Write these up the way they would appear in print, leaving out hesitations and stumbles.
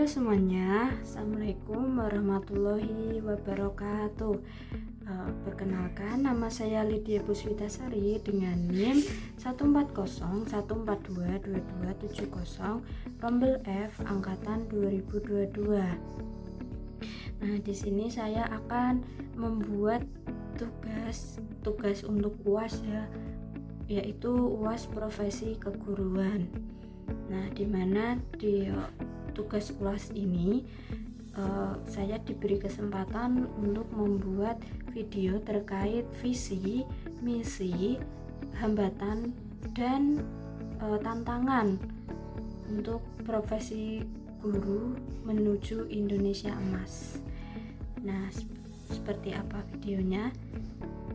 Halo semuanya, Assalamualaikum warahmatullahi wabarakatuh. Perkenalkan, nama saya Lydia Puspitasari dengan NIM 14014222270 Rombel F angkatan 2022. Nah, di sini saya akan membuat tugas untuk UAS ya, yaitu UAS profesi keguruan. Nah, dimana di tugas UAS ini saya diberi kesempatan untuk membuat video terkait visi, misi, hambatan, dan tantangan untuk profesi guru menuju Indonesia Emas. Nah, seperti apa videonya?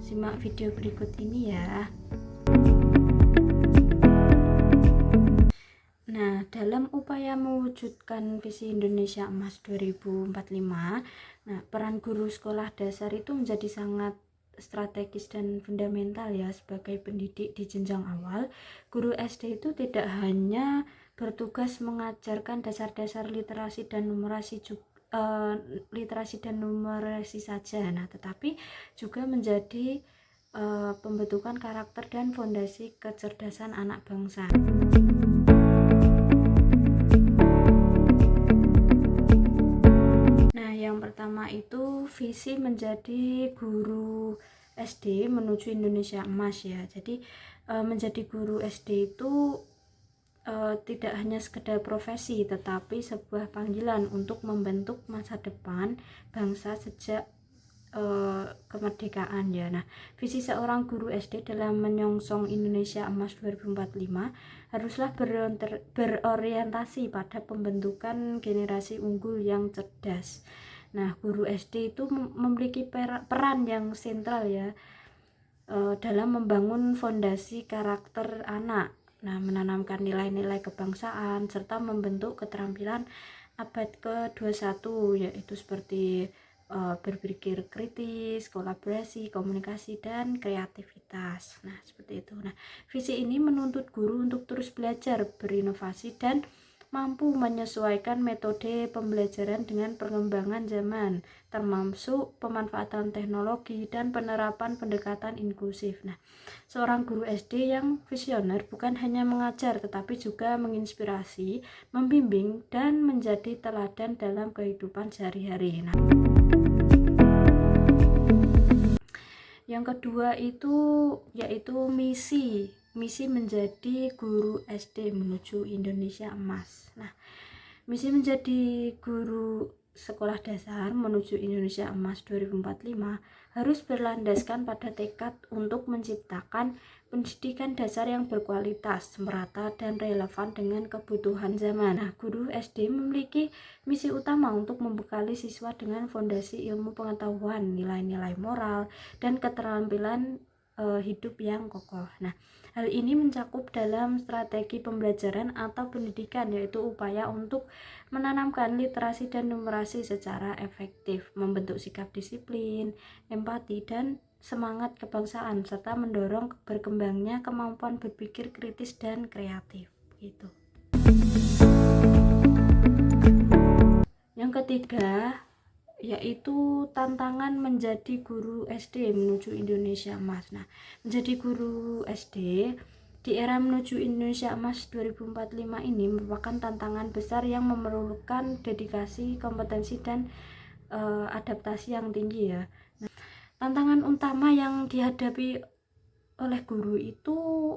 Simak video berikut ini ya. Nah, dalam upaya mewujudkan visi Indonesia Emas 2045, peran guru sekolah dasar itu menjadi sangat strategis dan fundamental ya sebagai pendidik di jenjang awal. Guru SD itu tidak hanya bertugas mengajarkan dasar-dasar literasi dan numerasi saja, tetapi juga menjadi pembentukan karakter dan fondasi kecerdasan anak bangsa. Yang pertama itu visi menjadi guru SD menuju Indonesia Emas ya. Jadi menjadi guru SD itu tidak hanya sekedar profesi, tetapi sebuah panggilan untuk membentuk masa depan bangsa sejak kemerdekaan ya. Nah, visi seorang guru SD dalam menyongsong Indonesia Emas 2045 haruslah berorientasi pada pembentukan generasi unggul yang cerdas. Nah, guru SD itu memiliki peran yang sentral ya dalam membangun fondasi karakter anak. Nah, menanamkan nilai-nilai kebangsaan serta membentuk keterampilan abad ke-21 yaitu seperti berpikir kritis, kolaborasi, komunikasi, dan kreativitas. Nah, seperti itu. Nah, visi ini menuntut guru untuk terus belajar, berinovasi, dan mampu menyesuaikan metode pembelajaran dengan perkembangan zaman, termasuk pemanfaatan teknologi dan penerapan pendekatan inklusif. Nah, seorang guru SD yang visioner bukan hanya mengajar, tetapi juga menginspirasi, membimbing, dan menjadi teladan dalam kehidupan sehari-hari. Nah, yang kedua itu yaitu misi menjadi guru SD menuju Indonesia Emas. Nah, misi menjadi guru sekolah dasar menuju Indonesia Emas 2045 harus berlandaskan pada tekad untuk menciptakan pendidikan dasar yang berkualitas, merata, dan relevan dengan kebutuhan zaman. Nah, guru SD memiliki misi utama untuk membekali siswa dengan fondasi ilmu pengetahuan, nilai-nilai moral, dan keterampilan hidup yang kokoh. Nah, hal ini mencakup dalam strategi pembelajaran atau pendidikan, yaitu upaya untuk menanamkan literasi dan numerasi secara efektif, membentuk sikap disiplin, empati, dan semangat kebangsaan, serta mendorong berkembangnya kemampuan berpikir kritis dan kreatif. Gitu. Yang ketiga yaitu tantangan menjadi guru SD menuju Indonesia Emas. Nah, menjadi guru SD di era menuju Indonesia Emas 2045 ini merupakan tantangan besar yang memerlukan dedikasi, kompetensi, dan adaptasi yang tinggi ya. Nah, tantangan utama yang dihadapi oleh guru itu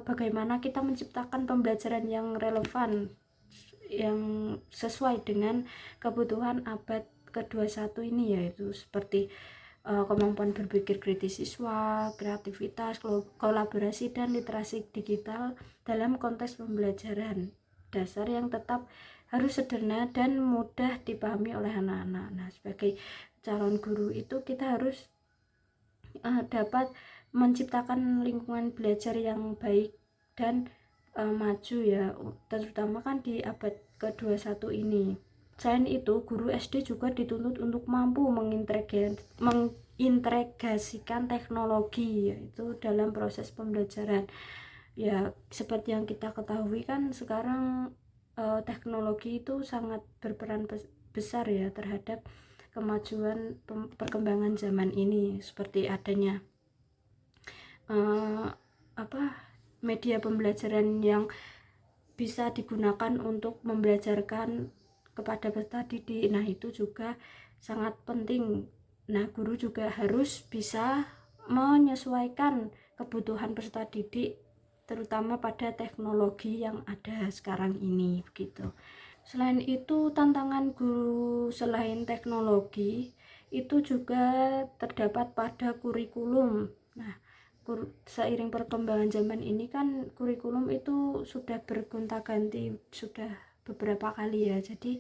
bagaimana kita menciptakan pembelajaran yang relevan, yang sesuai dengan kebutuhan abad ke-21 ini, yaitu seperti kemampuan berpikir kritis siswa, kreativitas, kolaborasi, dan literasi digital dalam konteks pembelajaran dasar yang tetap harus sederhana dan mudah dipahami oleh anak-anak. Nah, sebagai calon guru itu kita harus dapat menciptakan lingkungan belajar yang baik dan maju ya, terutama kan di abad ke-21 ini. Selain itu, guru SD juga dituntut untuk mampu mengintegrasikan teknologi yaitu dalam proses pembelajaran. Ya, seperti yang kita ketahui kan sekarang teknologi itu sangat berperan besar ya terhadap kemajuan perkembangan zaman ini, seperti adanya media pembelajaran yang bisa digunakan untuk membelajarkan kepada peserta didik. Nah, itu juga sangat penting. Nah, guru juga harus bisa menyesuaikan kebutuhan peserta didik terutama pada teknologi yang ada sekarang ini begitu. Selain itu, tantangan guru selain teknologi itu juga terdapat pada kurikulum. Nah, seiring perkembangan zaman ini kan kurikulum itu sudah bergonta-ganti, sudah beberapa kali ya. Jadi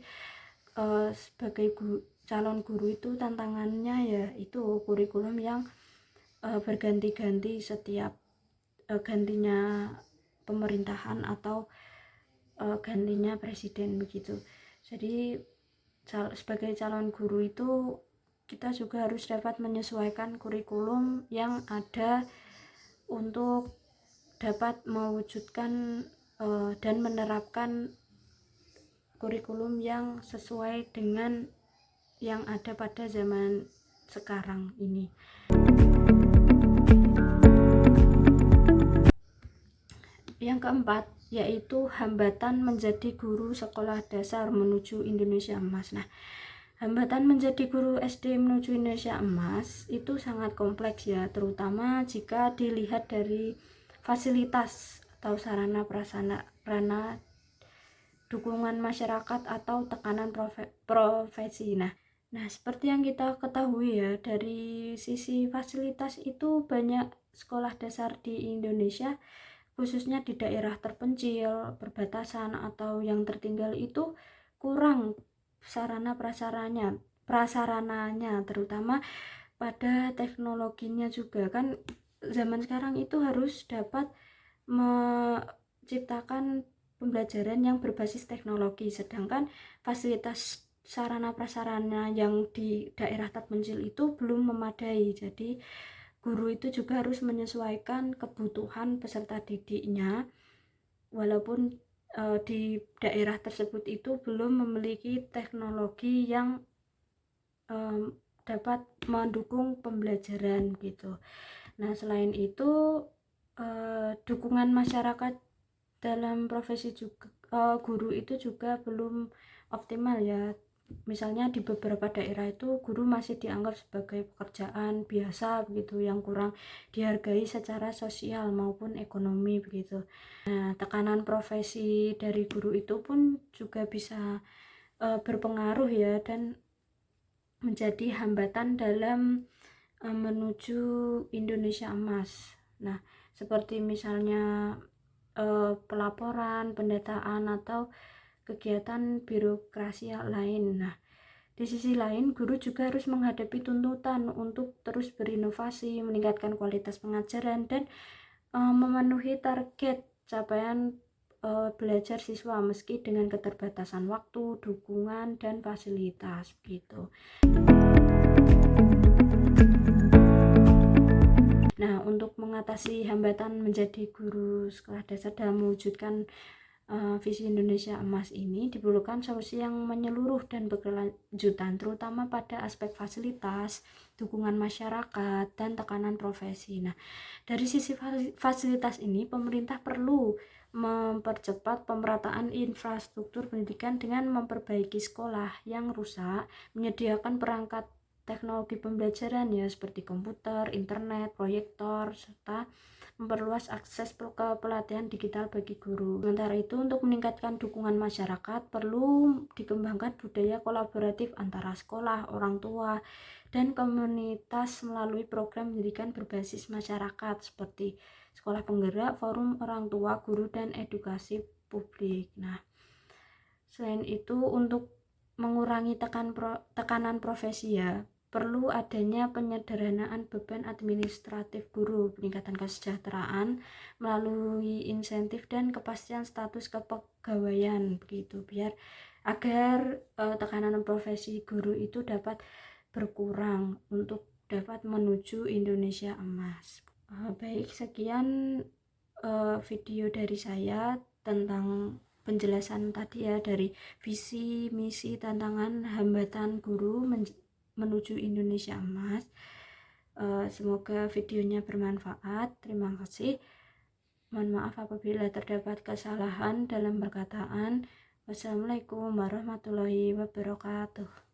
sebagai calon guru itu tantangannya ya itu kurikulum yang berganti-ganti setiap gantinya pemerintahan atau gantinya presiden begitu. Jadi sebagai calon guru itu kita juga harus dapat menyesuaikan kurikulum yang ada untuk dapat mewujudkan dan menerapkan kurikulum yang sesuai dengan yang ada pada zaman sekarang ini. Yang keempat yaitu hambatan menjadi guru sekolah dasar menuju Indonesia Emas. Nah, hambatan menjadi guru SD menuju Indonesia Emas itu sangat kompleks ya, terutama jika dilihat dari fasilitas atau sarana prasarana, dukungan masyarakat atau tekanan profesi. Nah, seperti yang kita ketahui ya, dari sisi fasilitas itu banyak sekolah dasar di Indonesia khususnya di daerah terpencil, perbatasan atau yang tertinggal itu kurang sarana prasarananya terutama pada teknologinya juga. Kan zaman sekarang itu harus dapat menciptakan pembelajaran yang berbasis teknologi, sedangkan fasilitas sarana prasarana yang di daerah terpencil itu belum memadai. Jadi guru itu juga harus menyesuaikan kebutuhan peserta didiknya, walaupun di daerah tersebut itu belum memiliki teknologi yang dapat mendukung pembelajaran gitu. Nah, selain itu dukungan masyarakat dalam profesi juga guru itu juga belum optimal ya. Misalnya di beberapa daerah itu guru masih dianggap sebagai pekerjaan biasa begitu, yang kurang dihargai secara sosial maupun ekonomi begitu. Nah, tekanan profesi dari guru itu pun juga bisa berpengaruh ya dan menjadi hambatan dalam menuju Indonesia Emas. Nah, seperti misalnya pelaporan, pendataan atau kegiatan birokrasi yang lain. Nah, di sisi lain guru juga harus menghadapi tuntutan untuk terus berinovasi, meningkatkan kualitas pengajaran dan memenuhi target capaian belajar siswa meski dengan keterbatasan waktu, dukungan dan fasilitas gitu. Nah, untuk mengatasi hambatan menjadi guru sekolah dasar dalam mewujudkan visi Indonesia Emas ini diperlukan solusi yang menyeluruh dan berkelanjutan, terutama pada aspek fasilitas, dukungan masyarakat, dan tekanan profesi. Nah, dari sisi fasilitas ini, pemerintah perlu mempercepat pemerataan infrastruktur pendidikan dengan memperbaiki sekolah yang rusak, menyediakan perangkat teknologi pembelajaran ya seperti komputer, internet, proyektor, serta memperluas akses ke pelatihan digital bagi guru. Sementara itu, untuk meningkatkan dukungan masyarakat, perlu dikembangkan budaya kolaboratif antara sekolah, orang tua, dan komunitas melalui program pendidikan berbasis masyarakat seperti sekolah penggerak, forum orang tua, guru, dan edukasi publik. Nah, selain itu, untuk mengurangi tekanan profesi ya, perlu adanya penyederhanaan beban administratif guru, peningkatan kesejahteraan melalui insentif dan kepastian status kepegawaian begitu, biar agar tekanan profesi guru itu dapat berkurang untuk dapat menuju Indonesia Emas. Baik, sekian video dari saya tentang penjelasan tadi ya, dari visi, misi, tantangan, hambatan guru menuju Indonesia Emas. Semoga videonya bermanfaat. Terima kasih. Mohon maaf apabila terdapat kesalahan dalam perkataan. Wassalamualaikum warahmatullahi wabarakatuh.